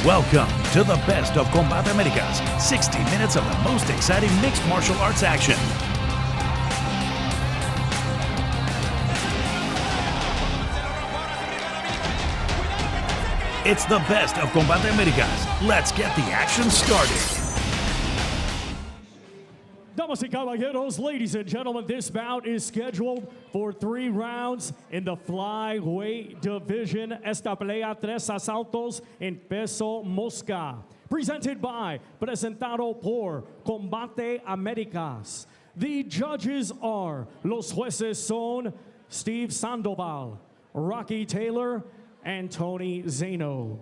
Welcome to the best of Combate Americas, 60 minutes of the most exciting mixed martial arts action. It's the best of Combate Americas. Let's get the action started. Damas y caballeros, ladies and gentlemen, this bout is scheduled for 3 rounds in the flyweight division. Esta pelea 3 asaltos en peso mosca. Presented by, presentado por Combate Americas. The judges are, los jueces son Steve Sandoval, Rocky Taylor, and Tony Zano.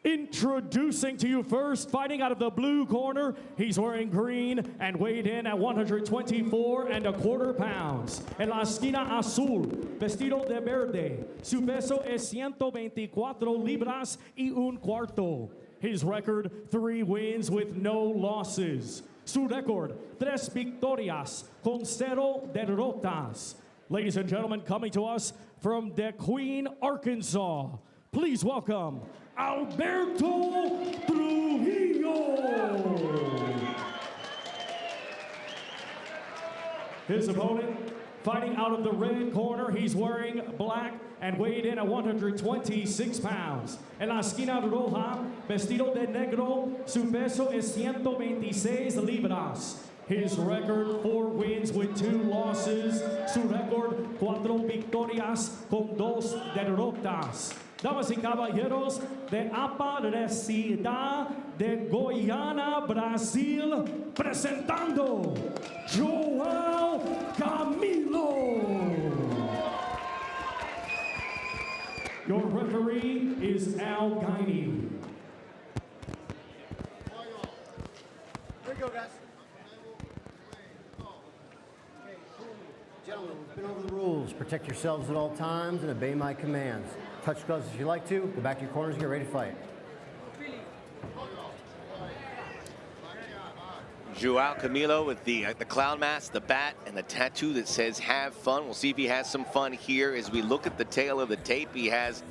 Introducing to you first, fighting out of the blue corner, he's wearing green and weighed in at 124¼ pounds. En la esquina azul, vestido de verde, su peso es 124 libras y un cuarto. His record, 3 wins with no losses. Su record, 3 victorias con 0 derrotas. Ladies and gentlemen, coming to us from De Queen, Arkansas, please welcome Alberto Trujillo. His opponent, fighting out of the red corner, he's wearing black and weighed in at 126 pounds. En la esquina roja, vestido de negro, su peso es 126 libras. His record, 4 wins with 2 losses. Su record, 4 victorias con 2 derrotas. Damas y caballeros, de Aparecida de Goiânia, Brasil, presentando João Camilo. Your referee is Al Guiney. Here we go, guys. Gentlemen, we've been over the rules. Protect yourselves at all times and obey my commands. Touch gloves if you like to. Go back to your corners and get ready to fight. João Camilo with the clown mask, the bat, and the tattoo that says "Have fun." We'll see if he has some fun here. As we look at the tail of the tape, he has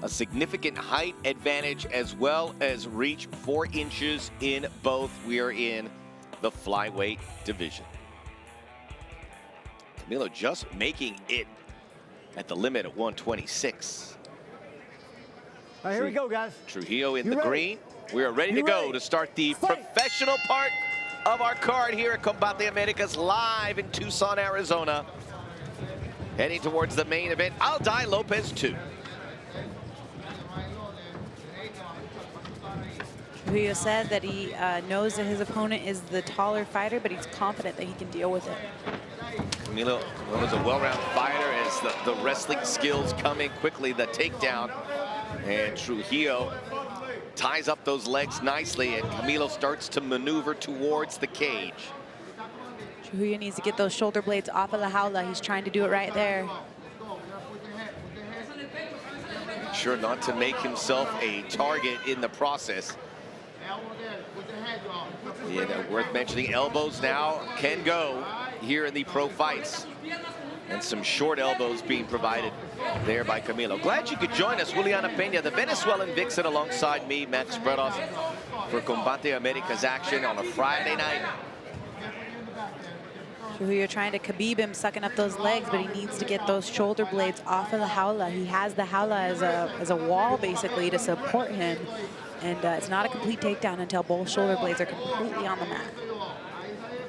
a significant height advantage as well as reach, 4 inches in both. We are in the flyweight division. Camilo just making it at the limit of 126. All right, here we go, guys. Trujillo in the green. We are ready to go to start the professional part of our card here at Combate Americas, live in Tucson, Arizona. Heading towards the main event, Alday Lopez 2. Trujillo said that he knows that his opponent is the taller fighter, but he's confident that he can deal with it. Camilo is a well-rounded fighter as the wrestling skills come in quickly, the takedown. And Trujillo ties up those legs nicely, and Camilo starts to maneuver towards the cage. Trujillo needs to get those shoulder blades off of la jaula. He's trying to do it right there. Sure not to make himself a target in the process. Yeah, worth mentioning, elbows now can go here in the pro fights. And some short elbows being provided there by Camilo. Glad you could join us, Juliana Peña, the Venezuelan vixen, alongside me, Max Bredos, for Combate Americas action on a Friday night. Trujillo trying to Khabib him, sucking up those legs, but he needs to get those shoulder blades off of the jaula. He has the jaula as a wall, basically, to support him. And it's not a complete takedown until both shoulder blades are completely on the mat.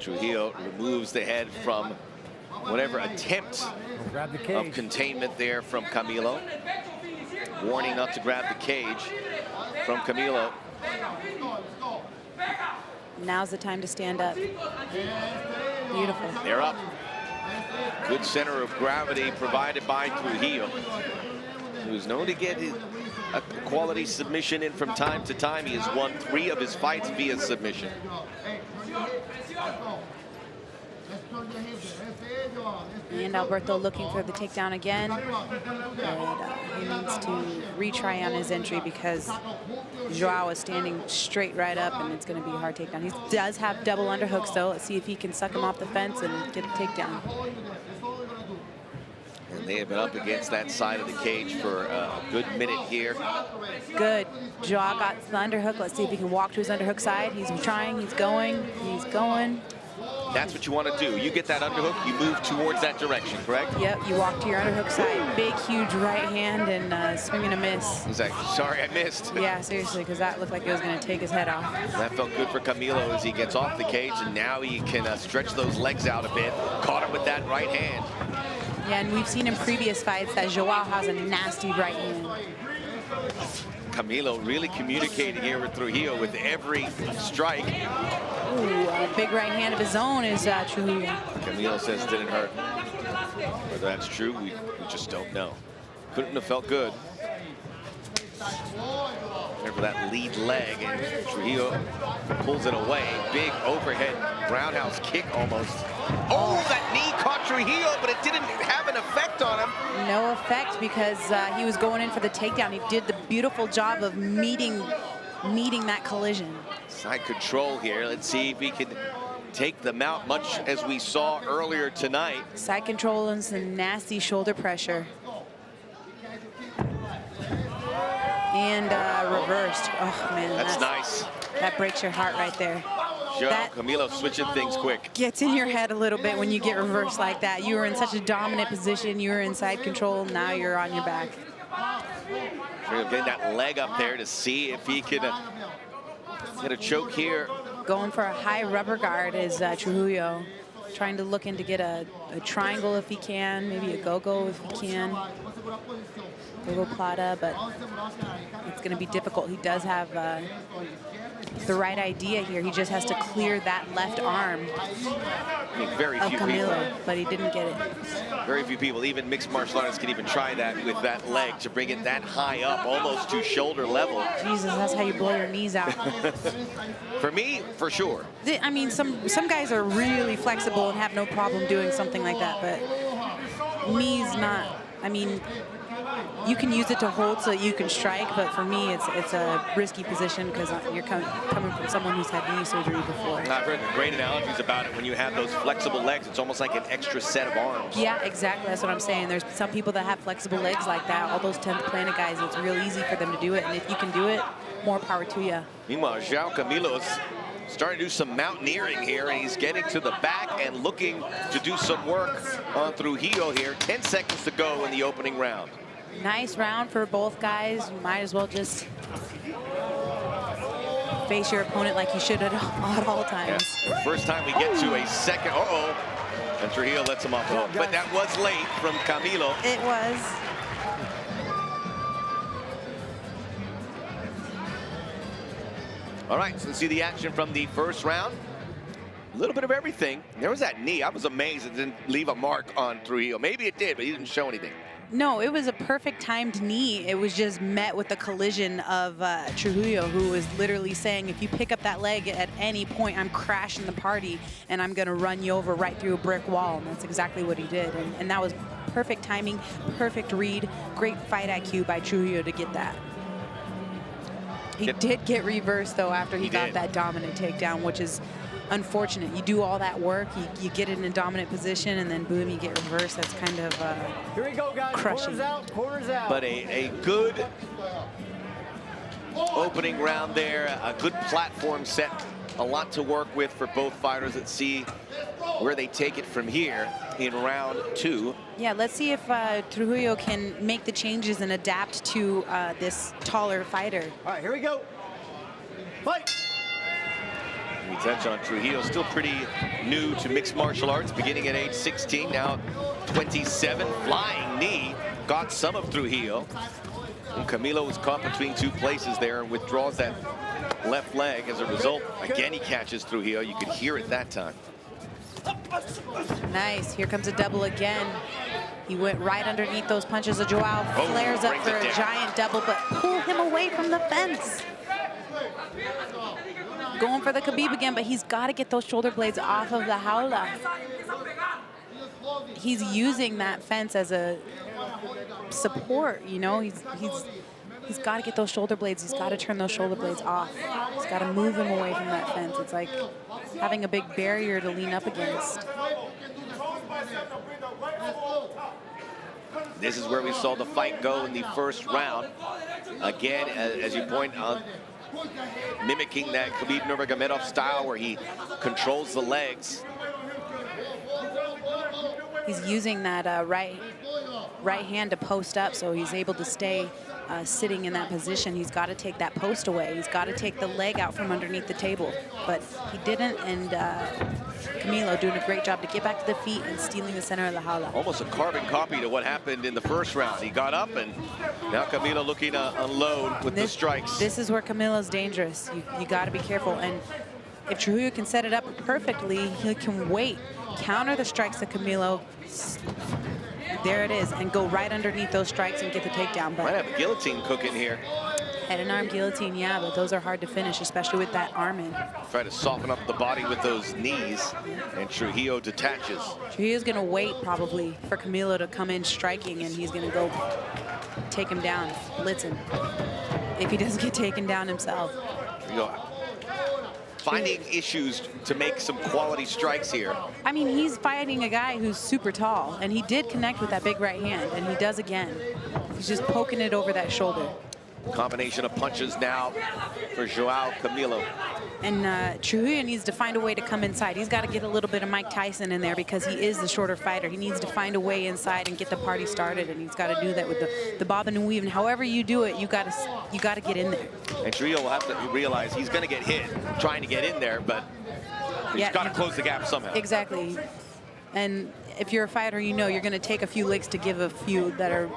Trujillo removes the head from whatever attempt of containment there from Camilo. Warning not to grab the cage from Camilo. Now's the time to stand up. Beautiful. They're up. Good center of gravity provided by Trujillo, who's known to get a quality submission in from time to time. He has won 3 of his fights via submission. And Alberto looking for the takedown again. And he needs to retry on his entry because Joao is standing straight right up, and it's going to be a hard takedown. He does have double underhooks, though. Let's see if he can suck him off the fence and get a takedown. And they have been up against that side of the cage for a good minute here. Good. Jaw got the underhook. Let's see if he can walk to his underhook side. He's trying, he's going, he's going. That's what you want to do. You get that underhook, you move towards that direction, correct? Yep, you walk to your underhook side. Big, huge right hand and swing and a miss. He's like, sorry, I missed. Yeah, seriously, because that looked like it was going to take his head off. That felt good for Camilo as he gets off the cage, and now he can stretch those legs out a bit. Caught him with that right hand. Yeah, and we've seen in previous fights that Joao has a nasty right hand. Camilo really communicating here with Trujillo with every strike. Ooh, a big right hand of his own is Trujillo. Camilo says it didn't hurt. Whether that's true, we just don't know. Couldn't have felt good. There for that lead leg, and Trujillo pulls it away. Big overhead roundhouse kick almost. Oh, that knee caught Trujillo, but it didn't have an effect on him. No effect because he was going in for the takedown. He did the beautiful job of meeting that collision. Side control here. Let's see if he can take the mount, much as we saw earlier tonight. Side control and some nasty shoulder pressure. And reversed. Oh, man. That's nice. That breaks your heart right there. Camilo switching things quick. Gets in your head a little bit when you get reversed like that. You were in such a dominant position. You were in side control. Now you're on your back. Getting that leg up there to see if he can get a choke here. Going for a high rubber guard is Trujillo. Trying to look in to get a triangle if he can. Maybe a go-go if he can. Go-go plata, but it's going to be difficult. He does have the right idea here. He just has to clear that left arm very of few Camilo, people, but he didn't get it. Very few people, even mixed martial artists, can even try that with that leg to bring it that high up, almost to shoulder level. Jesus, that's how you blow your knees out. For me, for sure. I mean, some guys are really flexible and have no problem doing something like that, but me's not. I mean, you can use it to hold so that you can strike, but for me, it's a risky position because you're coming from someone who's had knee surgery before. I've heard great analogies about it. When you have those flexible legs, it's almost like an extra set of arms. Yeah, exactly. That's what I'm saying. There's some people that have flexible legs like that. All those 10th Planet guys, it's real easy for them to do it. And if you can do it, more power to you. Meanwhile, Joao Camilo's starting to do some mountaineering here, and he's getting to the back and looking to do some work on Trujillo here. 10 seconds to go in the opening round. Nice round for both guys. You might as well just face your opponent like you should at all times. Yeah. First time we get to a second. And Trujillo lets him off the hook. But that was late from Camilo. It was. All right, so let's see the action from the first round. A little bit of everything. There was that knee. I was amazed it didn't leave a mark on Trujillo. Maybe it did, but he didn't show anything. No, it was a perfect timed knee. It was just met with the collision of Trujillo, who was literally saying, if you pick up that leg at any point, I'm crashing the party and I'm going to run you over right through a brick wall. And that's exactly what he did. And that was perfect timing, perfect read, great fight IQ by Trujillo to get that. He did get reversed, though, after he got that dominant takedown, which is unfortunate. You do all that work, you get it in a dominant position, and then boom, you get reversed. That's kind of here we go, guys. Crushing. Corners out. But a good opening round there, a good platform set. A lot to work with for both fighters. Let's see where they take it from here in round two. Yeah, let's see if Trujillo can make the changes and adapt to this taller fighter. All right, here we go. Fight. We touch on Trujillo, still pretty new to mixed martial arts, beginning at age 16, now 27. Flying knee got some of Trujillo. And Camilo was caught between two places there and withdraws that left leg. As a result, again, he catches Trujillo. You could hear it that time. Nice. Here comes a double again. He went right underneath those punches of Joao. Flares up for a giant double, but pull him away from the fence. Going for the Khabib again, but he's got to get those shoulder blades off of the jaula. He's using that fence as a support, you know. He's got to get those shoulder blades. He's got to turn those shoulder blades off. He's got to move him away from that fence. It's like having a big barrier to lean up against. This is where we saw the fight go in the first round. Again, as you point out, mimicking that Khabib Nurmagomedov style where he controls the legs. He's using that right hand to post up, so he's able to stay sitting in that position. He's got to take that post away. He's got to take the leg out from underneath the table, but he didn't, and Camilo doing a great job to get back to the feet and stealing the center of the jaula. Almost a carbon copy to what happened in the first round. He got up, and now Camilo looking to unload with the strikes. This is where Camilo's dangerous. You got to be careful, and if Trujillo can set it up perfectly, he can wait, counter the strikes of Camilo. There it is, and go right underneath those strikes and get the takedown. But might have a guillotine cooking here. Head and arm guillotine, yeah, but those are hard to finish, especially with that arm in. Try to soften up the body with those knees, and Trujillo detaches. Trujillo's gonna wait probably for Camilo to come in striking, and he's gonna go take him down, blitz him, if he doesn't get taken down himself. Finding issues to make some quality strikes here. I mean, he's fighting a guy who's super tall, and he did connect with that big right hand, and he does again. He's just poking it over that shoulder. Combination of punches now for Joao Camilo. And Trujillo needs to find a way to come inside. He's got to get a little bit of Mike Tyson in there because he is the shorter fighter. He needs to find a way inside and get the party started, and he's got to do that with the bobbing and weaving. However you do it, you got to get in there. And Trujillo will have to realize he's going to get hit trying to get in there, but he's got to close the gap somehow. Exactly. And if you're a fighter, you know you're going to take a few licks to give a few that are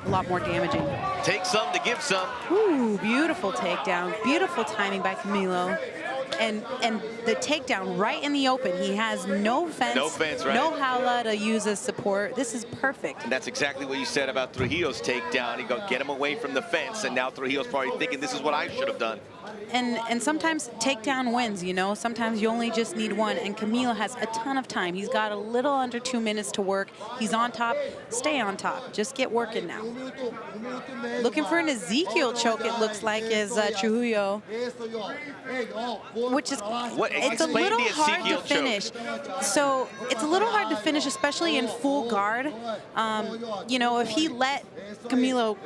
a lot more damaging. Take some to give some. Ooh, beautiful takedown. Beautiful timing by Camilo. And the takedown right in the open. He has no fence. No fence, right? No jaula to use as support. This is perfect. And that's exactly what you said about Trujillo's takedown. He go get him away from the fence, and now Trujillo's probably thinking this is what I should have done. And sometimes takedown wins, you know. Sometimes you only just need one, and Camilo has a ton of time. He's got a little under 2 minutes to work. He's on top. Stay on top. Just get working now. Looking for an Ezekiel choke, it looks like, is Trujillo. Which is, it's a little hard to finish. So it's a little hard to finish, especially in full guard. You know, if he let Camilo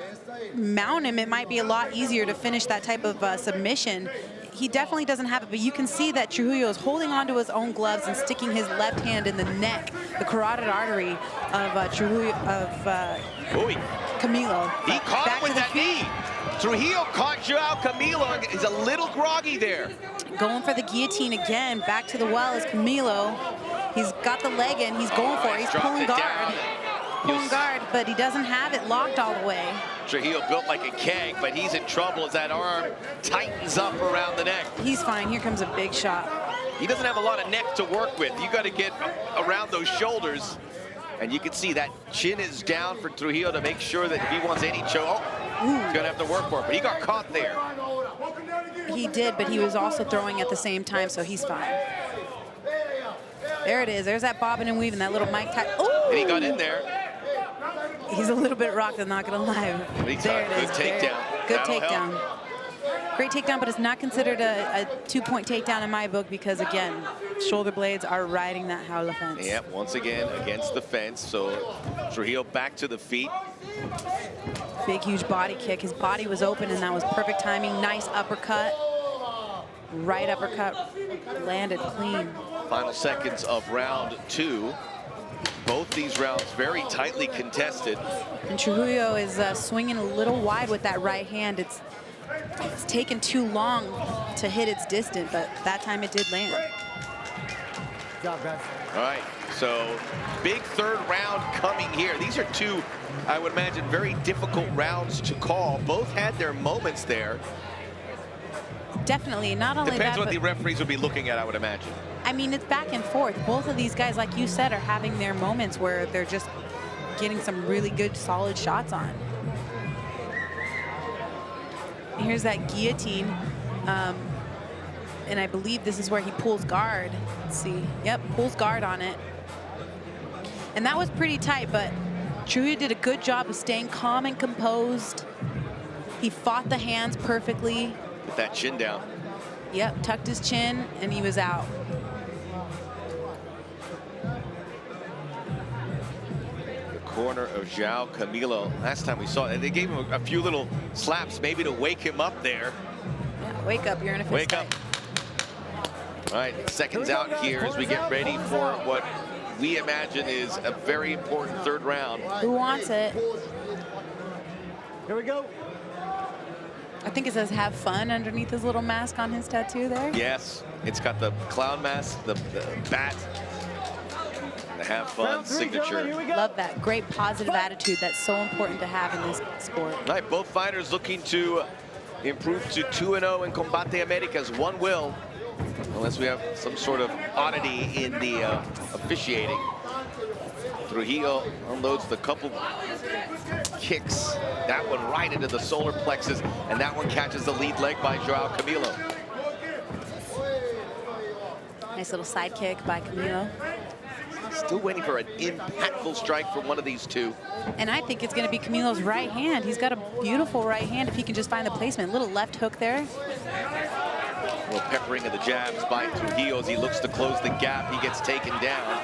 mount him, it might be a lot easier to finish that type of submission. He definitely doesn't have it, but you can see that Trujillo is holding onto his own gloves and sticking his left hand in the neck, the carotid artery of Camilo. He caught him with that knee. Trujillo caught Joao Camilo. He's a little groggy there. Going for the guillotine again. Back to the well is Camilo. He's got the leg in. He's going for it. He's pulling guard. Pulling guard, but he doesn't have it locked all the way. Trujillo built like a keg, but he's in trouble as that arm tightens up around the neck. He's fine. Here comes a big shot. He doesn't have a lot of neck to work with. You got to get around those shoulders. And you can see that chin is down for Trujillo to make sure that if he wants any choke, he's going to have to work for it. But he got caught there. He did, but he was also throwing at the same time, so he's fine. There it is. There's that bobbing and weaving, that little Mike Tyson. And he got in there. He's a little bit rocked, I'm not going to lie. There it is. Good takedown. Good takedown. Great takedown, but it's not considered a 2-point takedown in my book because, again, shoulder blades are riding that jaula fence. Yep, once again against the fence. So Trujillo back to the feet. Big, huge body kick. His body was open, and that was perfect timing. Nice uppercut. Right uppercut. Landed clean. Final seconds of round 2. Both these rounds very tightly contested. And Trujillo is swinging a little wide with that right hand. It's taken too long to hit its distance, but that time it did land. Good job, guys. All right, so big third round coming here. These are two, I would imagine, very difficult rounds to call. Both had their moments there. Definitely, not only Depends that, what the referees would be looking at, I would imagine. I mean, it's back and forth. Both of these guys, like you said, are having their moments where they're just getting some really good, solid shots on. Here's that guillotine. And I believe this is where he pulls guard. Let's see. Yep, pulls guard on it. And that was pretty tight, but Trujillo did a good job of staying calm and composed. He fought the hands perfectly. With that chin down. Yep, tucked his chin, and he was out. The corner of Joao Camilo. Last time we saw it, they gave him a few little slaps, maybe to wake him up there. Yeah, wake up, you're in a fist Wake fight. up. All right, seconds out here as we get ready for what we imagine is a very important third round. Who wants it? Here we go. I think it says have fun underneath his little mask on his tattoo there. Yes, it's got the clown mask, the bat, the have fun signature. Love that. Great positive attitude. That's so important to have in this sport. All right, both fighters looking to improve to 2-0 in Combate Americas. One will, unless we have some sort of oddity in the officiating. Trujillo unloads the couple kicks. That one right into the solar plexus, and that one catches the lead leg by Joao Camilo. Nice little side kick by Camilo. Still waiting for an impactful strike from one of these two. And I think it's going to be Camilo's right hand. He's got a beautiful right hand if he can just find the placement. Little left hook there. A little peppering of the jabs by Trujillo as he looks to close the gap. He gets taken down.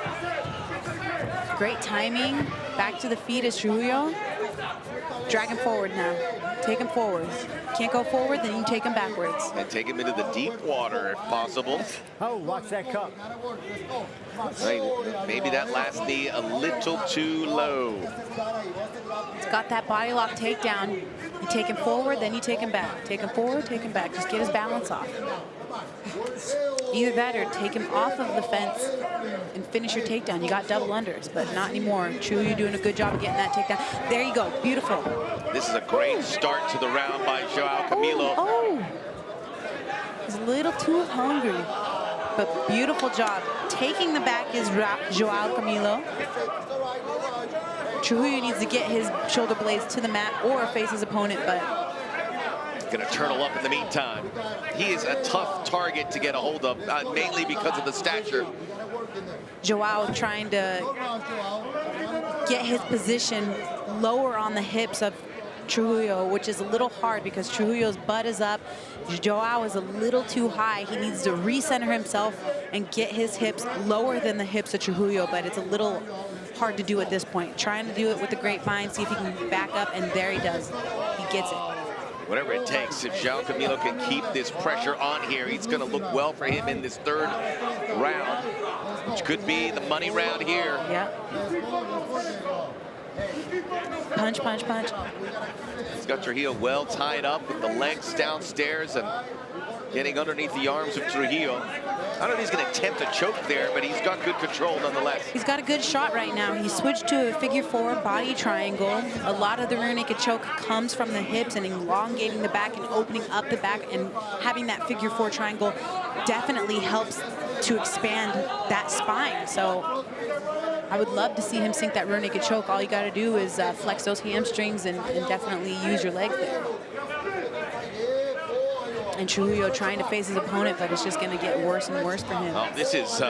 Great timing. Back to the feet is Trujillo. Drag him forward now. Take him forward. Can't go forward, then you take him backwards. And take him into the deep water if possible. Oh, watch that cup. Right, maybe that last knee a little too low. He's got that body lock takedown. You take him forward, then you take him back. Take him forward, take him back. Just get his balance off. Either that or take him off of the fence and finish your takedown. You got double unders, but not anymore. True, you're doing a good job of getting that takedown. There you go, beautiful. This is a great start to the round by Joao Camilo. Oh, he's a little too hungry, but beautiful job. Taking the back is Joao Camilo. Trujillo needs to get his shoulder blades to the mat or face his opponent, but Gonna turtle up in the meantime. He is a tough target to get a hold of, mainly because of the stature. Joao trying to get his position lower on the hips of Trujillo, which is a little hard because Trujillo's butt is up. Joao is a little too high. He needs to recenter himself and get his hips lower than the hips of Trujillo, but it's a little hard to do at this point. Trying to do it with the grapevine, see if he can back up, and there he does. He gets it. Whatever it takes, if Joao Camilo can keep this pressure on here, he's going to look well for him in this third round, which could be the money round here. Yeah. Punch, punch, punch. He's got Trujillo well tied up with the legs downstairs and getting underneath the arms of Trujillo. I don't know if he's going to attempt a choke there, but he's got good control nonetheless. He's got a good shot right now. He switched to a figure four body triangle. A lot of the rear naked choke comes from the hips and elongating the back and opening up the back, and having that figure four triangle definitely helps to expand that spine. So I would love to see him sink that rear naked choke. All you got to do is flex those hamstrings and definitely use your legs there. And Trujillo trying to face his opponent, but it's just going to get worse and worse for him. Oh, this is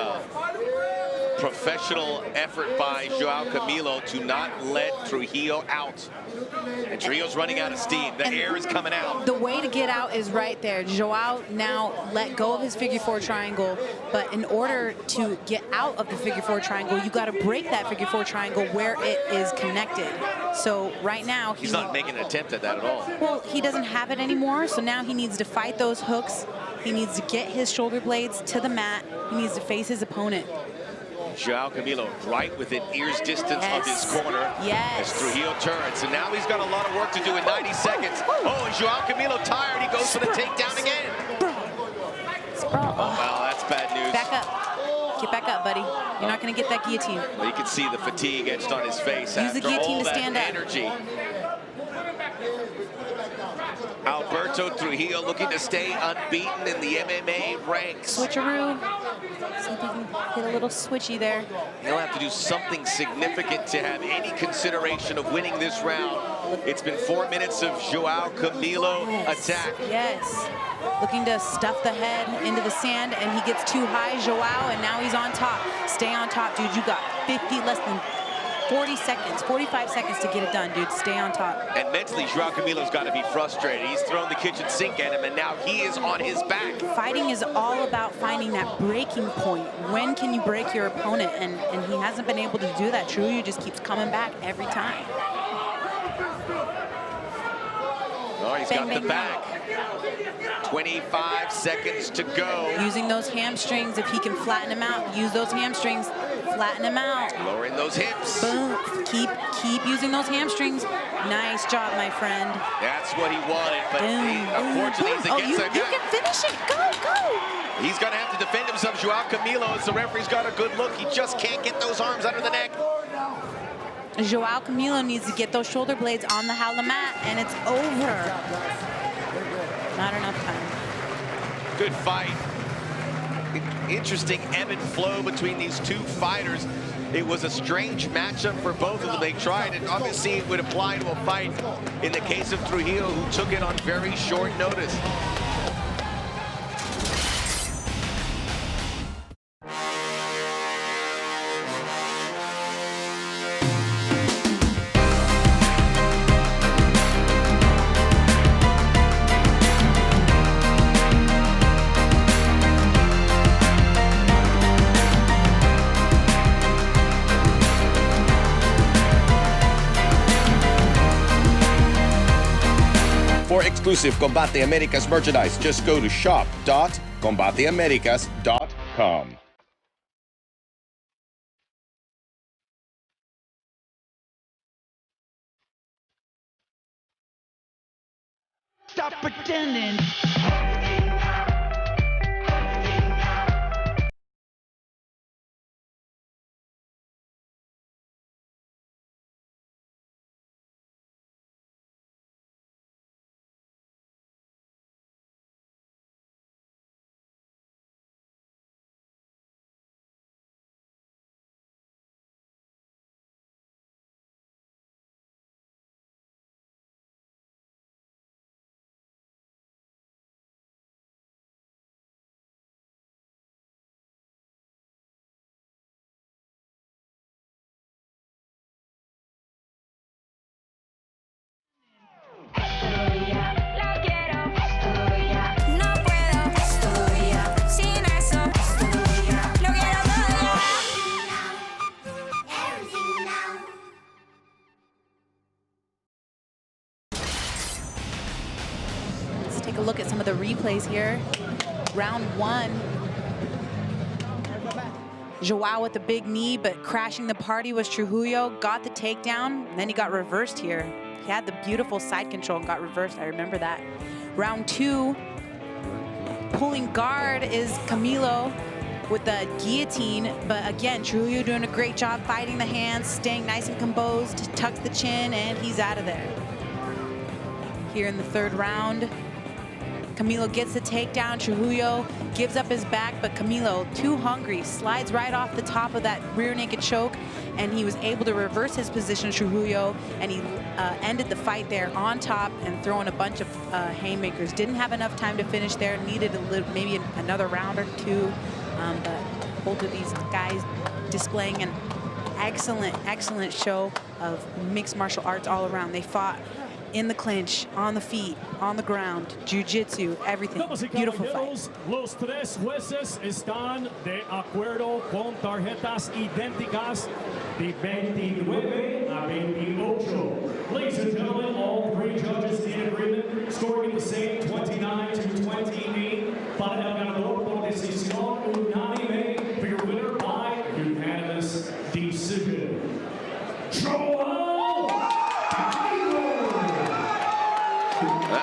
professional effort by Joao Camilo to not let Trujillo out. And Trujillo's running out of steam. The air is coming out. The way to get out is right there. Joao now let go of his figure four triangle, but in order to get out of the figure four triangle, you got to break that figure four triangle where it is connected. So right now he's not making an attempt at that at all. Well, he doesn't have it anymore, so now he needs to fight those hooks. He needs to get his shoulder blades to the mat. He needs to face his opponent. Joao Camilo right within ear's distance of his corner. Yes. As Trujillo turns, and now he's got a lot of work to do in 90 seconds. Oh, and Joao Camilo tired. He goes for the takedown again. Oh, wow, that's bad news. Back up. Get back up, buddy. You're not going to get that guillotine. Well, you can see the fatigue etched on his face. Use the guillotine to stand up. Energy. Alberto Trujillo looking to stay unbeaten in the MMA ranks. Switcheroo. See if he can hit a little switchy there. He'll have to do something significant to have any consideration of winning this round. It's been 4 minutes of Joao Camilo attack. Yes. Looking to stuff the head into the sand, and he gets too high, Joao, and now he's on top. Stay on top, dude. You got 50, less than 40 seconds, 45 seconds to get it done, dude. Stay on top. And mentally, Joao Camilo's got to be frustrated. He's thrown the kitchen sink at him, and now he is on his back. Fighting is all about finding that breaking point. When can you break your opponent? And he hasn't been able to do that. Trujillo just keeps coming back every time. Oh, he's got the back. 25 seconds to go. Using those hamstrings, if he can flatten him out, use those hamstrings, flatten him out. Lowering those hips. Boom. Keep using those hamstrings. Nice job, my friend. That's what he wanted, but unfortunately he's against a guy. You can finish it. Go. He's going to have to defend himself. Joao Camilo, as the referee's got a good look. He just can't get those arms under the neck. Joao Camilo needs to get those shoulder blades on the howler mat, and it's over. Not enough time. Good fight. Interesting ebb and flow between these two fighters. It was a strange matchup for both of them. They tried, and obviously it would apply to a fight in the case of Trujillo, who took it on very short notice. For exclusive Combate Americas merchandise, just go to shop.combateamericas.com. Stop pretending. Take a look at some of the replays here. Round one. Joao with the big knee, but crashing the party was Trujillo. Got the takedown, and then he got reversed here. He had the beautiful side control and got reversed. I remember that. Round two, pulling guard is Camilo with the guillotine, but again, Trujillo doing a great job fighting the hands, staying nice and composed, tucks the chin, and he's out of there. Here in the third round, Camilo gets the takedown. Trujillo gives up his back, but Camilo, too hungry, slides right off the top of that rear naked choke, and he was able to reverse his position, Trujillo, and he ended the fight there on top and throwing a bunch of haymakers. Didn't have enough time to finish there, needed a little, maybe another round or two, but both of these guys displaying an excellent show of mixed martial arts all around. They fought in the clinch, on the feet, on the ground, jiu-jitsu, everything. Beautiful fight. Los tres jueces están de acuerdo con tarjetas idénticas de 29 a 28. Ladies and gentlemen, all three judges in agreement, scoring the same 29 to 28. Para el ganador por decisión unánime, for your winner by unanimous decision.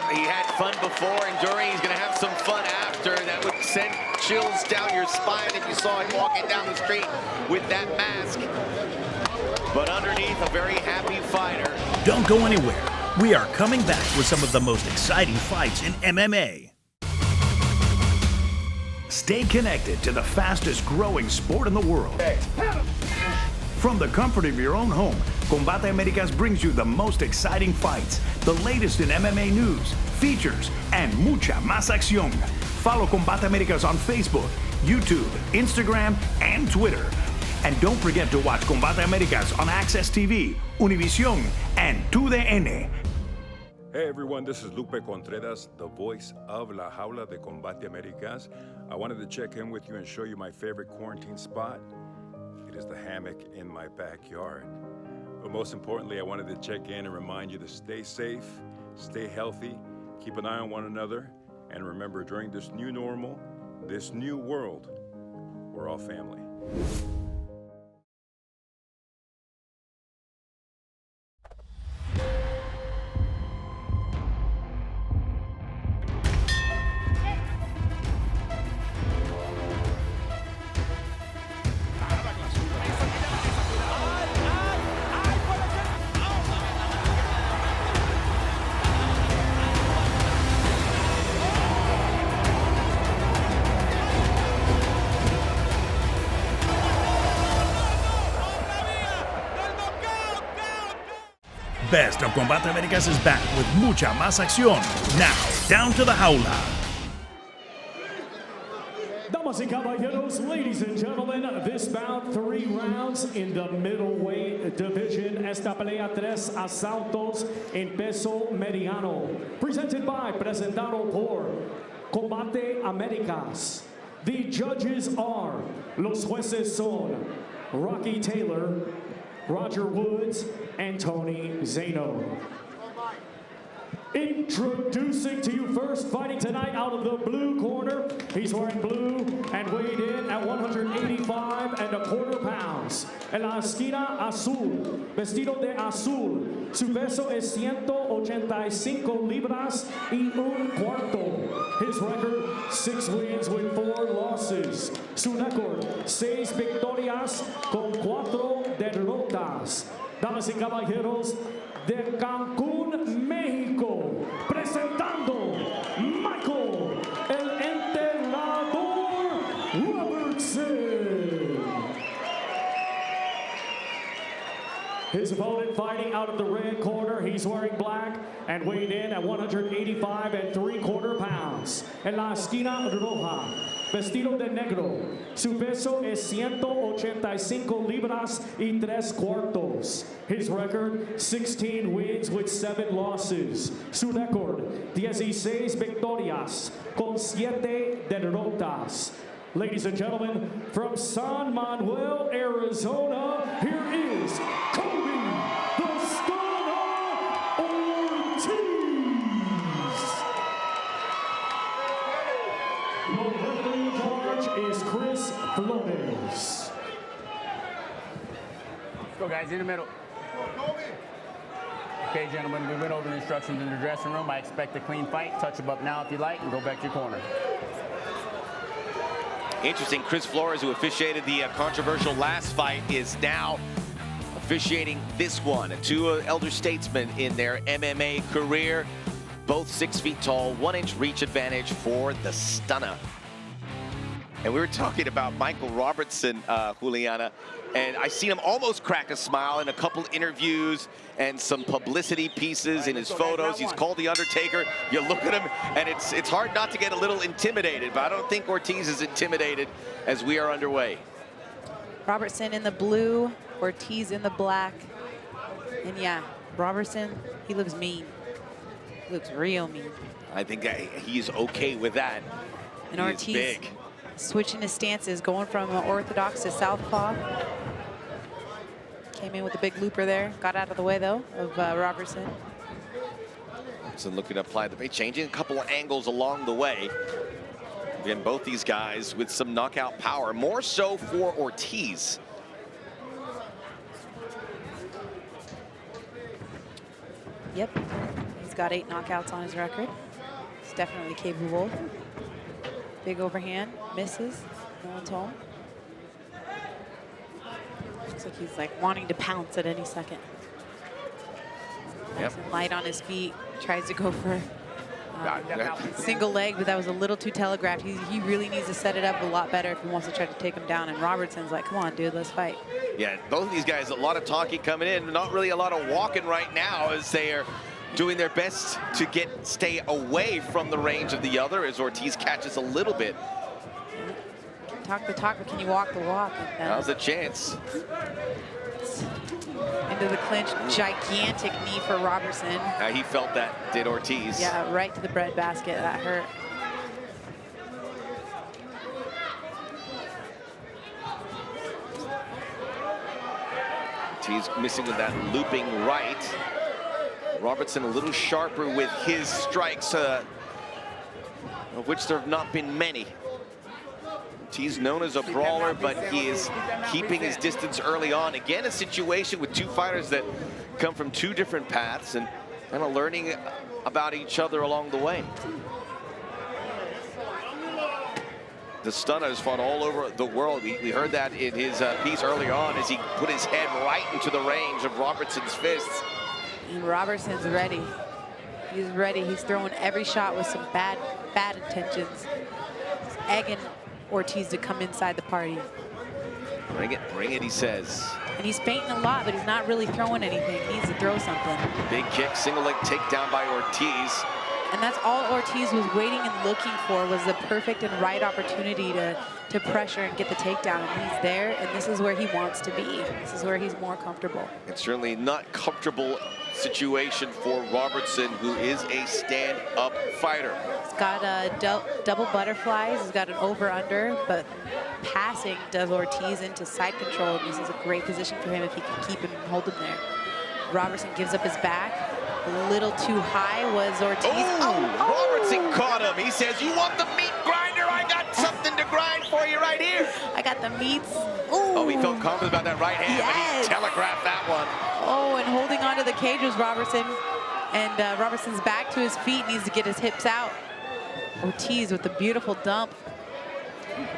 He had fun before and during. He's going to have some fun after. That would send chills down your spine if you saw him walking down the street with that mask. But underneath, a very happy fighter. Don't go anywhere. We are coming back with some of the most exciting fights in MMA. Stay connected to the fastest growing sport in the world. From the comfort of your own home, Combate Americas brings you the most exciting fights, the latest in MMA news, features, and mucha más acción. Follow Combate Americas on Facebook, YouTube, Instagram, and Twitter. And don't forget to watch Combate Americas on Access TV, Univision, and 2DN. Hey everyone, this is Lupe Contreras, the voice of La Jaula de Combate Americas. I wanted to check in with you and show you my favorite quarantine spot. It is the hammock in my backyard. But most importantly, I wanted to check in and remind you to stay safe, stay healthy, keep an eye on one another, and remember, during this new normal, this new world, we're all family. Best of Combate Americas is back with mucha más acción. Now, down to the jaula. Damas y caballeros, ladies and gentlemen, this bout 3 rounds in the middleweight division. Esta pelea 3 asaltos en peso mediano. Presented by, presentado por Combate Americas. The judges are, los jueces son Rocky Taylor, Roger Woods, and Tony Zano. Introducing to you first, fighting tonight out of the blue corner. He's wearing blue and weighed in at 185.25 pounds. En la esquina azul, vestido de azul, su peso es 185 libras y un cuarto. His record, 6 wins with 4 losses. Su récord, 6 victorias con 4 derrotas. Damas y caballeros, de Cancún, México, presentando Michael el Enterrador Robertson. His opponent fighting out of the red corner, he's wearing black and weighed in at 185.75 pounds. En la esquina roja, vestido de negro, su peso es 185 libras y 3 cuartos. His record, 16 wins with 7 losses. Su récord, 16 victorias con 7 derrotas. Ladies and gentlemen, from San Manuel, Arizona, here is Kobe the Stunner Ortiz. The referee in charge is Chris Flores. Let's go, guys, in the middle. Okay, gentlemen, we went over the instructions in the dressing room. I expect a clean fight. Touch them up now if you like, and go back to your corner. Interesting, Chris Flores, who officiated the controversial last fight, is now officiating this one. 2 elder statesmen in their MMA career, both 6 feet tall, 1-inch reach advantage for the stunner. And we were talking about Michael Robertson, Juliana, and I seen him almost crack a smile in a couple interviews and some publicity pieces in his photos. He's called the Undertaker. You look at him, and it's hard not to get a little intimidated, but I don't think Ortiz is intimidated as we are underway. Robertson in the blue, Ortiz in the black. And yeah, Robertson, he looks mean. He looks real mean. I think he's okay with that. And Ortiz, big, switching his stances, going from orthodox to southpaw. Came in with a big looper there. Got out of the way, though, of Robertson. So looking to apply the bait, changing a couple of angles along the way. Again, both these guys with some knockout power, more so for Ortiz. Yep, he's got 8 knockouts on his record. He's definitely capable. Big overhand, misses, no one's home. Looks like he's like wanting to pounce at any second. Yep. Light on his feet, tries to go for single leg, but that was a little too telegraphed. He really needs to set it up a lot better if he wants to try to take him down. And Robertson's like, come on, dude, let's fight. Yeah, both of these guys, a lot of talking coming in, not really a lot of walking right now as they are doing their best to stay away from the range of the other as Ortiz catches a little bit. talk the talk, but can you walk the walk? Now's the chance. Into the clinch, gigantic knee for Robertson. He felt that, did Ortiz. Yeah, right to the breadbasket. That hurt. Ortiz missing with that looping right. Robertson a little sharper with his strikes, of which there have not been many. He's known as a brawler, but he is keeping his distance early on. Again, a situation with two fighters that come from two different paths and kind of learning about each other along the way. The stunner has fought all over the world. We heard that in his piece earlier on as he put his head right into the range of Robertson's fists. And Robertson's ready. He's ready. He's throwing every shot with some bad intentions. He's egging Ortiz to come inside the party. Bring it, he says. And he's feinting a lot, but he's not really throwing anything. He needs to throw something. Big kick, single leg takedown by Ortiz. And that's all Ortiz was waiting and looking for, was the perfect and right opportunity to pressure and get the takedown. And he's there, and this is where he wants to be. This is where he's more comfortable. It's certainly not comfortable situation for Robertson, who is a stand-up fighter. He's got double butterflies. He's got an over-under, but passing does Ortiz into side control. This is a great position for him if he can keep him and hold him there. Robertson gives up his back. A little too high was Ortiz. Robertson caught him. He says, "You want the meat grinder? I got something to grind for you right here." I got the meats. He felt confident about that right hand, but he telegraphed that one. And holding onto the cage was Robertson. And Robertson's back to his feet, needs to get his hips out. Ortiz with the beautiful dump.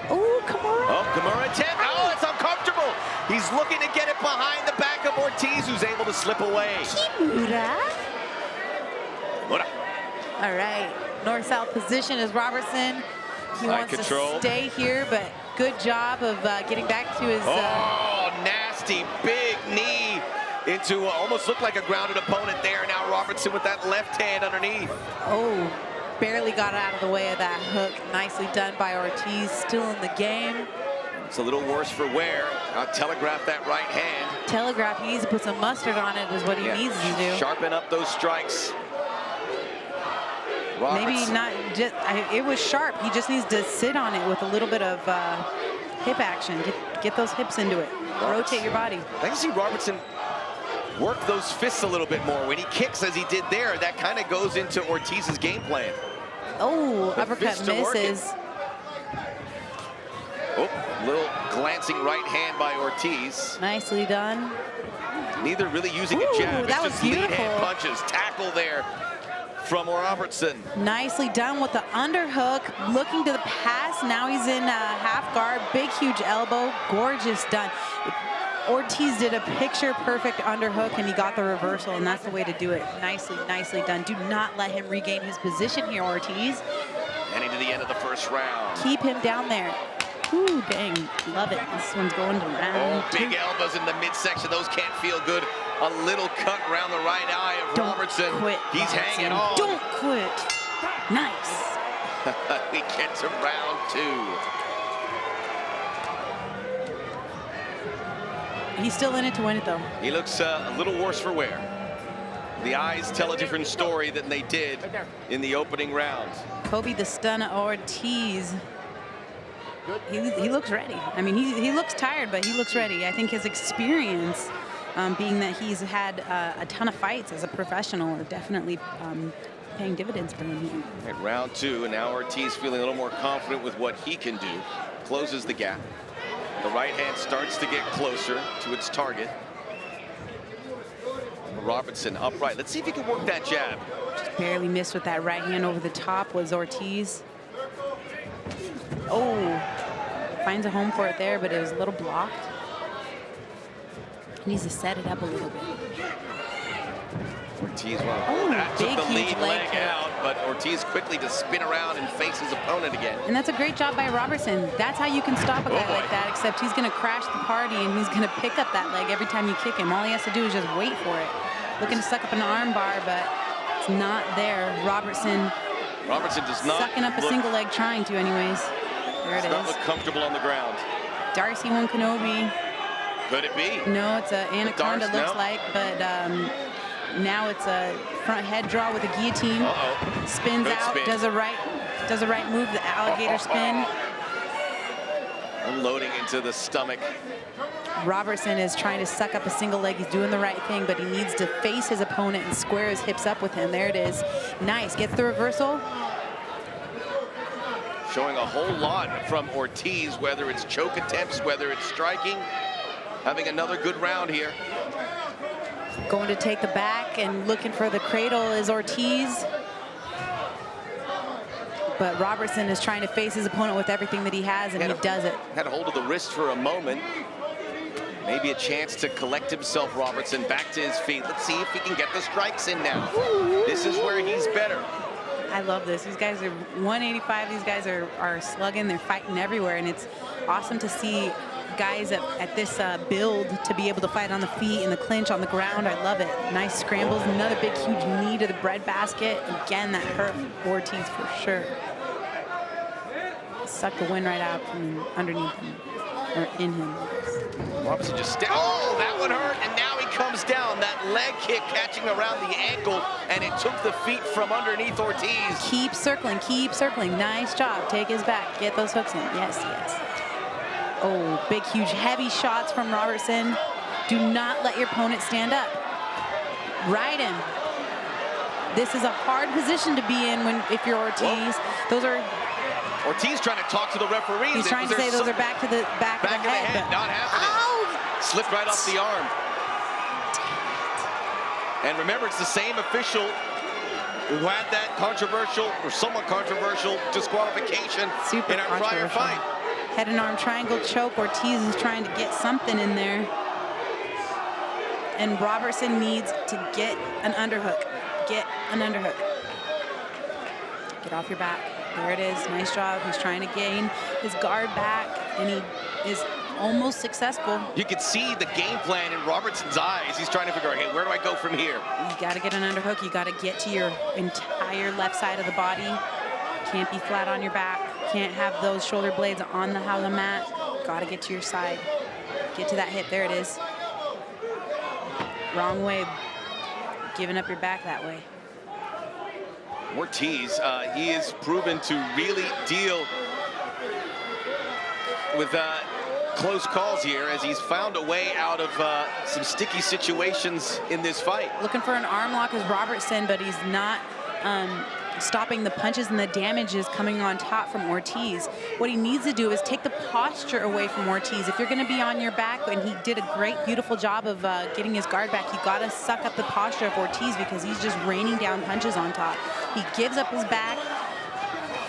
Kimura. Kimura attempt. It's uncomfortable. He's looking to get it behind the back of Ortiz, who's able to slip away. Kimura. All right, north-south position is Robertson. He wants to stay here, but good job of getting back to his... nasty big knee into almost looked like a grounded opponent there. Now Robertson with that left hand underneath. Barely got out of the way of that hook. Nicely done by Ortiz, still in the game. It's a little worse for wear. Now telegraph that right hand. Telegraph, he needs to put some mustard on it is what he needs to do. Sharpen up those strikes. Robertson. Maybe not just, it was sharp. He just needs to sit on it with a little bit of hip action. Get those hips into it. Rotate your body. I can see Robertson work those fists a little bit more. When he kicks as he did there, that kind of goes into Ortiz's game plan. Uppercut misses. Little glancing right hand by Ortiz. Nicely done. Neither really using a jab. That was beautiful. Lead hand punches. Tackle there from Robertson. Nicely done with the underhook, looking to the pass. Now he's in half guard, big, huge elbow, gorgeous done. Ortiz did a picture-perfect underhook, and he got the reversal, and that's the way to do it. Nicely done. Do not let him regain his position here, Ortiz. Heading to the end of the first round. Keep him down there. Dang, love it. This one's going to round two. Big elbows in the midsection. Those can't feel good. A little cut around the right eye of Robertson. He's hanging on. Don't quit. Nice. We get to round two. He's still in it to win it, though. He looks a little worse for wear. The eyes tell a different story than they did in the opening round. Kobe the Stunner Ortiz. He looks ready. I mean, he looks tired, but he looks ready. I think his experience, being that he's had a ton of fights as a professional, are definitely paying dividends for him. At round two, and now Ortiz feeling a little more confident with what he can do. Closes the gap. The right hand starts to get closer to its target. Robertson upright. Let's see if he can work that jab. Just barely missed with that right hand over the top was Ortiz. Finds a home for it there, but it was a little blocked. He needs to set it up a little bit. Ortiz, that big, took the huge lead leg out, but Ortiz quickly to spin around and face his opponent again. And that's a great job by Robertson. That's how you can stop a guy like that, except he's going to crash the party, and he's going to pick up that leg every time you kick him. All he has to do is just wait for it. Looking to suck up an arm bar, but it's not there. Robertson does not sucking up a single leg, trying to anyways. There it Does not is. look comfortable on the ground. Darcy One Kenobi. Could it be? No, it's an anaconda, Darcy, looks no? like, but now it's a front head draw with a guillotine. Uh-oh. Spins Good out, spin. does a right move, the alligator spin. Unloading into the stomach. Robertson is trying to suck up a single leg. He's doing the right thing, but he needs to face his opponent and square his hips up with him. There it is. Nice. Gets the reversal. Showing a whole lot from Ortiz, whether it's choke attempts, whether it's striking. Having another good round here. Going to take the back and looking for the cradle is Ortiz. But Robertson is trying to face his opponent with everything that he has, and he does it. Had a hold of the wrist for a moment. Maybe a chance to collect himself, Robertson, back to his feet. Let's see if he can get the strikes in now. This is where he's better. I love this. These guys are 185. These guys are slugging. They're fighting everywhere, and it's awesome to see guys at this build to be able to fight on the feet, in the clinch, on the ground. I love it. Nice scrambles. Another big, huge knee to the breadbasket. Again, that hurt Ortiz for sure. Sucked the wind right out from underneath him, or in him. Robertson just oh, that one hurt, and now he comes down. That leg kick catching around the ankle, and it took the feet from underneath Ortiz. Keep circling, keep circling. Nice job. Take his back. Get those hooks in. Yes, yes. Oh, big, huge, heavy shots from Robertson. Do not let your opponent stand up. Ride him. This is a hard position to be in if you're Ortiz. Those are. Ortiz trying to talk to the referees. He's trying to say those are back to the back of the head. Not happening. Oh! Slipped right off the arm. And remember, it's the same official who had that controversial, or somewhat controversial, disqualification in our prior fight. Head and arm triangle choke. Ortiz is trying to get something in there. And Robertson needs to get an underhook. Get an underhook. Get off your back. There it is. Nice job. He's trying to gain his guard back, and he is almost successful. You can see the game plan in Robertson's eyes. He's trying to figure out, hey, where do I go from here? You got to get an underhook. You got to get to your entire left side of the body. Can't be flat on your back. Can't have those shoulder blades on the howler mat. Got to get to your side. Get to that hip. There it is. Wrong way. Giving up your back that way. Ortiz, he is proven to really deal with close calls here, as he's found a way out of some sticky situations in this fight. Looking for an arm lock is Robertson, but he's not stopping the punches, and the damage is coming on top from Ortiz. What he needs to do is take the posture away from Ortiz. If you're going to be on your back, and he did a great, beautiful job of getting his guard back, you got to suck up the posture of Ortiz, because he's just raining down punches on top. He gives up his back,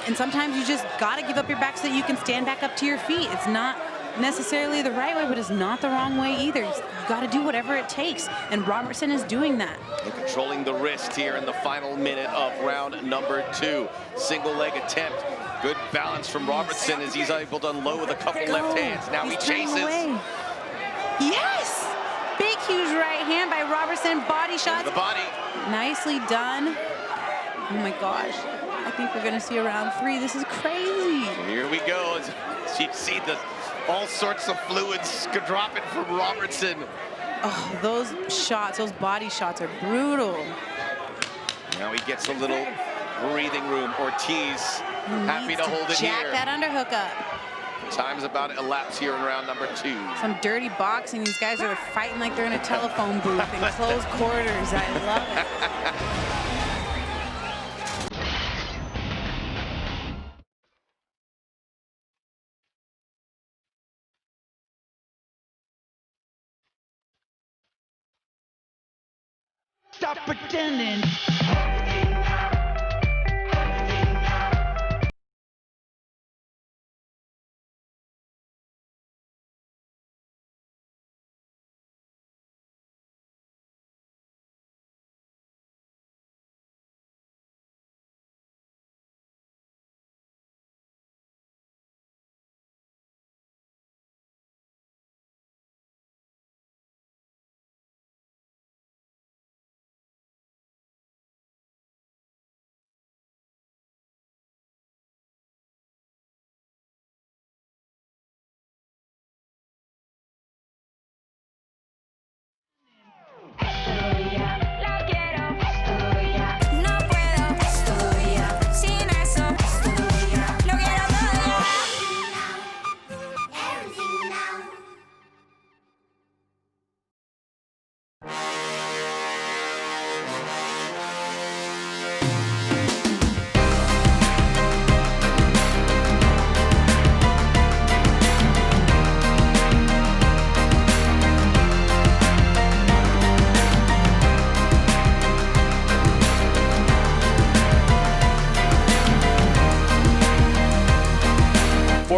and sometimes you just got to give up your back so that you can stand back up to your feet. It's not necessarily the right way, but it's not the wrong way either. You got to do whatever it takes, and Robertson is doing that. And controlling the wrist here in the final minute of round number 2. Single leg attempt. Good balance from Robertson as he's able to unload with a couple left hands. Now he chases. Yes! Big, huge right hand by Robertson. Body shot. The body. Nicely done. Oh my gosh. I think we're going to see a round 3. This is crazy. Here we go. As you see all sorts of fluids dropping from Robertson. Oh, those shots, those body shots are brutal. Now he gets a little breathing room. Ortiz happy to hold it here. Jack that underhook up. Time's about to elapse here in round number 2. Some dirty boxing. These guys are fighting like they're in a telephone booth in closed quarters. I love it. Stop pretending.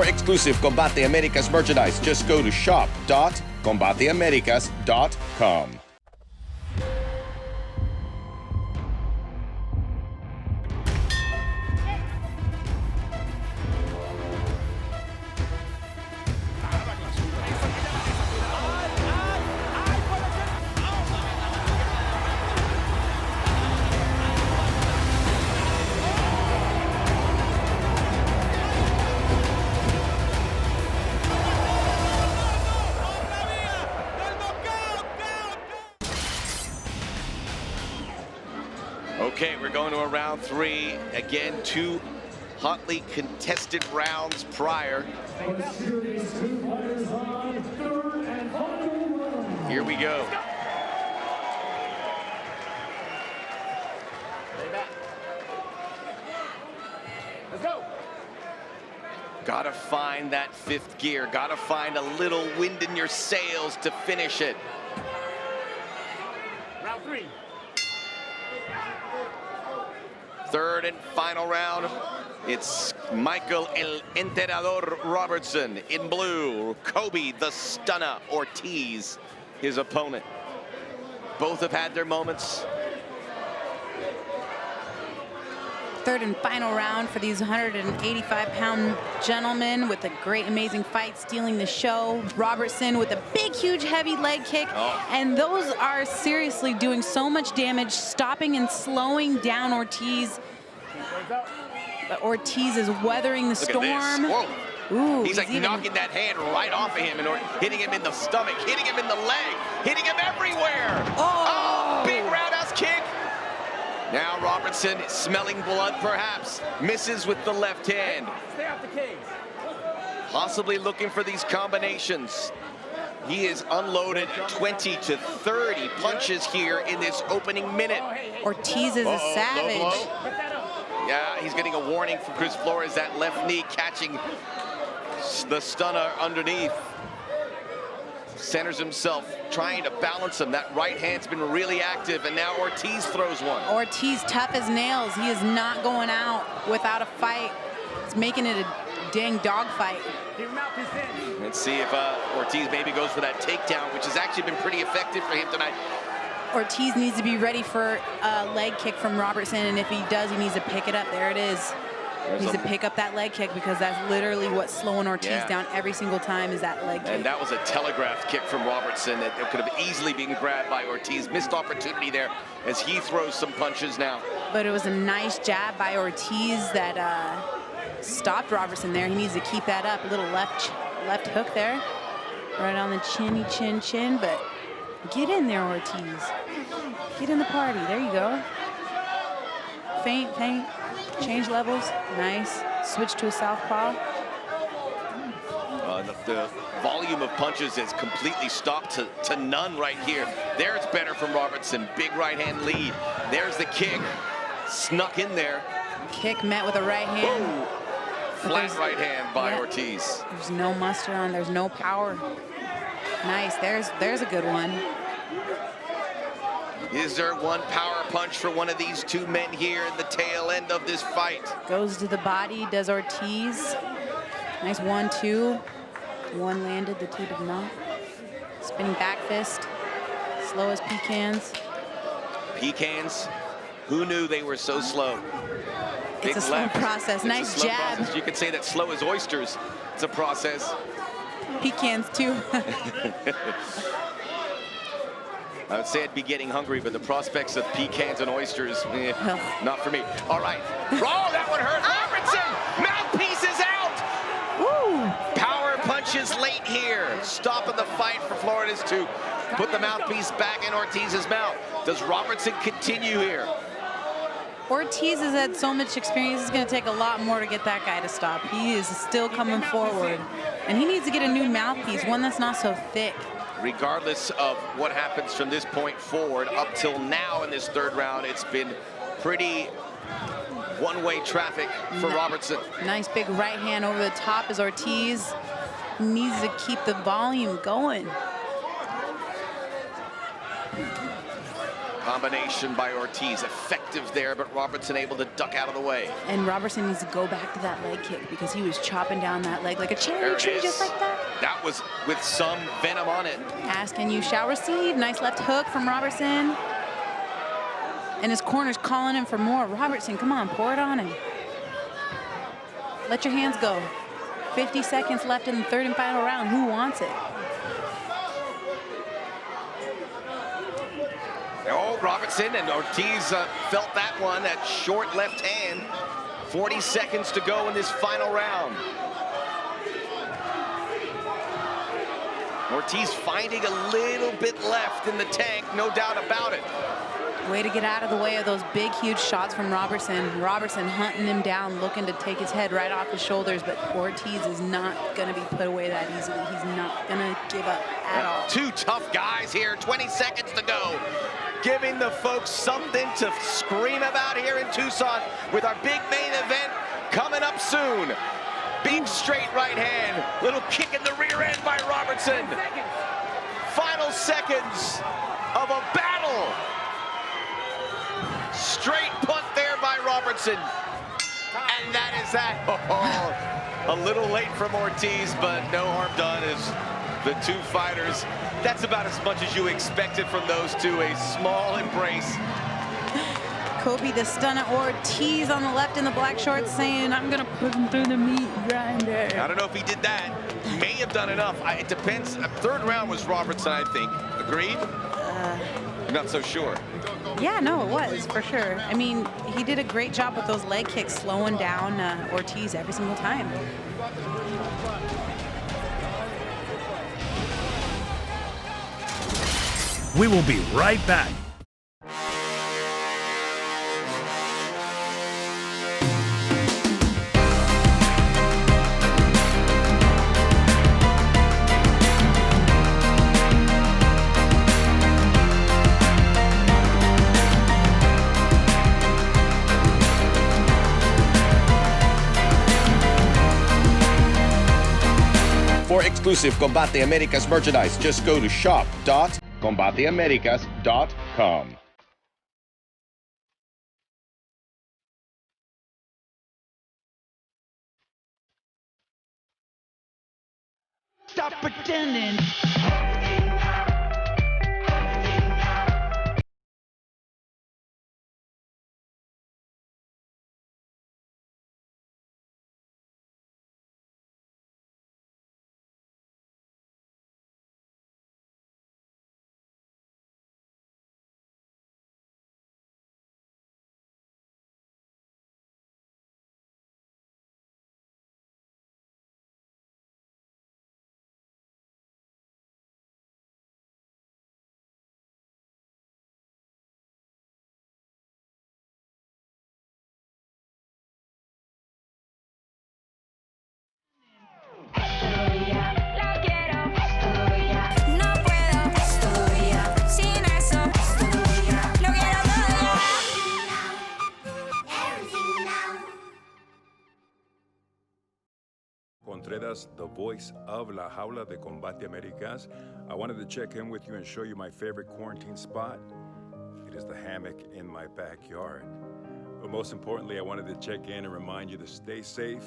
more exclusive Combate Americas merchandise. Just go to shop.combateamericas.com. Okay, we're going to a round 3. Again, 2 hotly contested rounds prior. Here we go. Let's go. Gotta find that 5th gear. Gotta find a little wind in your sails to finish it. Round 3. 3rd and final round. It's Michael El Enterrador Robertson in blue. Kobe the Stunner Ortiz, his opponent. Both have had their moments. 3rd and final round for these 185-pound gentlemen with a great, amazing fight, stealing the show. Robertson with a big, huge, heavy leg kick. And those are seriously doing so much damage, stopping and slowing down Ortiz. But Ortiz is weathering the storm. Ooh, he's like knocking that hand right off of him and hitting him in the stomach, hitting him in the leg, hitting him everywhere. Oh, big roundhouse kick. Now Robertson, smelling blood perhaps, misses with the left hand. Stay off the cage. Possibly looking for these combinations. He is unloaded 20 to 30 punches here in this opening minute. Ortiz is a savage. Low blow. Yeah, he's getting a warning from Chris Flores. That left knee catching the stunner underneath. Centers himself, trying to balance him. That right hand's been really active, and now Ortiz throws one. Ortiz tough as nails. He is not going out without a fight. It's making it a dang dog fight. Let's see if Ortiz maybe goes for that takedown, which has actually been pretty effective for him tonight. Ortiz needs to be ready for a leg kick from Robertson, and if he does, he needs to pick it up. There it is. He needs to pick up that leg kick, because that's literally what's slowing Ortiz down every single time, is that leg kick. And that was a telegraphed kick from Robertson that could have easily been grabbed by Ortiz. Missed opportunity there as he throws some punches now. But it was a nice jab by Ortiz that stopped Robertson there. He needs to keep that up. A little left hook there. Right on the chinny chin, but get in there, Ortiz. Get in the party. There you go. Feint. Change levels. Nice. Switch to a southpaw. The volume of punches is completely stopped to none right here. There's better from Robertson. Big right hand lead. There's the kick. Snuck in there. Kick met with a right hand. Whoa. Flat right hand by Ortiz. There's no muster on. There's no power. Nice. There's a good one. Is there one power punch for one of these two men here in the tail end of this fight? Goes to the body, does Ortiz. Nice 1-2. One landed, the two did not. Spinning back fist. Slow as pecans. Pecans? Who knew they were so slow? It's a slow process. Nice jab. Process. You could say that slow as oysters. It's a process. Pecans too. I would say I'd be getting hungry, but the prospects of pecans and oysters, not for me. All right. Oh, that one hurt. Robertson! Mouthpiece is out! Woo! Power punches late here. Stopping the fight for Flores to put the mouthpiece back in Ortiz's mouth. Does Robertson continue here? Ortiz has had so much experience. It's going to take a lot more to get that guy to stop. He is still coming forward. And he needs to get a new mouthpiece, one that's not so thick. Regardless of what happens from this point forward, up till now in this third round, it's been pretty one-way traffic for Robertson. Nice big right hand over the top as Ortiz needs to keep the volume going. Combination by Ortiz, effective there, but Robertson able to duck out of the way. And Robertson needs to go back to that leg kick because he was chopping down that leg like a cherry tree, just like that. That was with some venom on it. Asking you shall receive. Nice left hook from Robertson. And his corner's calling him for more. Robertson, come on, pour it on him. Let your hands go. 50 seconds left in the third and final round. Who wants it? Oh, Robertson and Ortiz felt that one, that short left hand. 40 seconds to go in this final round. Ortiz finding a little bit left in the tank, no doubt about it. Way to get out of the way of those big, huge shots from Robertson. Robertson hunting him down, looking to take his head right off his shoulders, but Ortiz is not going to be put away that easily. He's not going to give up at all. Two tough guys here, 20 seconds to go. Giving the folks something to scream about here in Tucson with our big main event coming up soon. Big straight right hand, little kick in the rear end by Robertson. Final seconds of a battle. Straight punt there by Robertson. And that is that. Oh, a little late from Ortiz, but no harm done as the two fighters. That's about as much as you expected from those two. A small embrace. Kobe the stunner Ortiz on the left in the black shorts saying, I'm going to put him through the meat grinder. I don't know if he did that. May have done enough. It depends. Third round was Robertson, I think. Agreed? Not so sure. Yeah, no, it was, for sure. I mean, he did a great job with those leg kicks, slowing down Ortiz every single time. We will be right back. For exclusive Combate Americas merchandise, just go to shop.combateamericas.com. Stop pretending. Contreras, the voice of La Jaula de Combate Americas. I wanted to check in with you and show you my favorite quarantine spot. It is the hammock in my backyard. But most importantly, I wanted to check in and remind you to stay safe,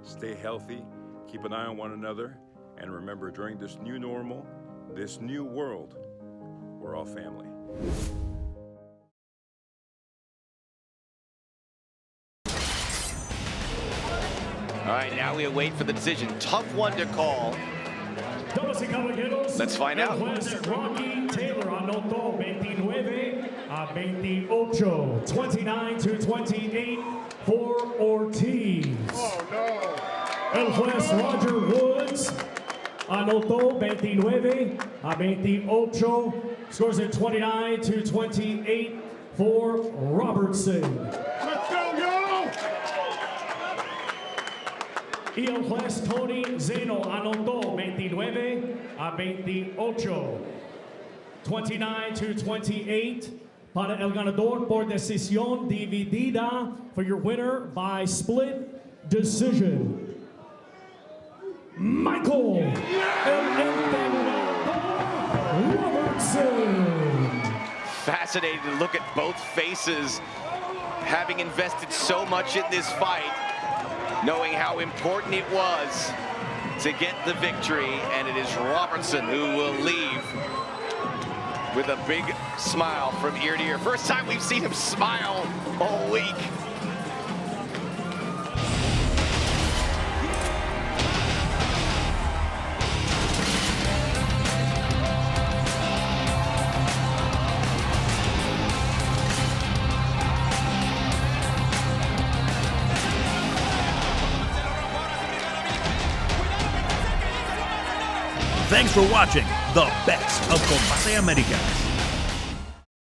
stay healthy, keep an eye on one another, and remember, during this new normal, this new world, we're all family. All right, now we wait for the decision. Tough one to call. Let's find out. Rocky Taylor anotó 29-28, 29-28 for Ortiz. Oh, no. El juez Roger Woods anotó 29-28, scores at 29-28 for Robertson. Let's go, yo! Y el juez Tony Zeno anotó 29-28, 29-28 para el ganador por decisión dividida, for your winner by split decision. Michael El Emperador Robertson. fascinating to look at both faces, having invested so much in this fight, knowing how important it was to get the victory, and it is Robertson who will leave with a big smile from ear to ear. First time we've seen him smile all week. Thanks for watching the best of Combate Americas.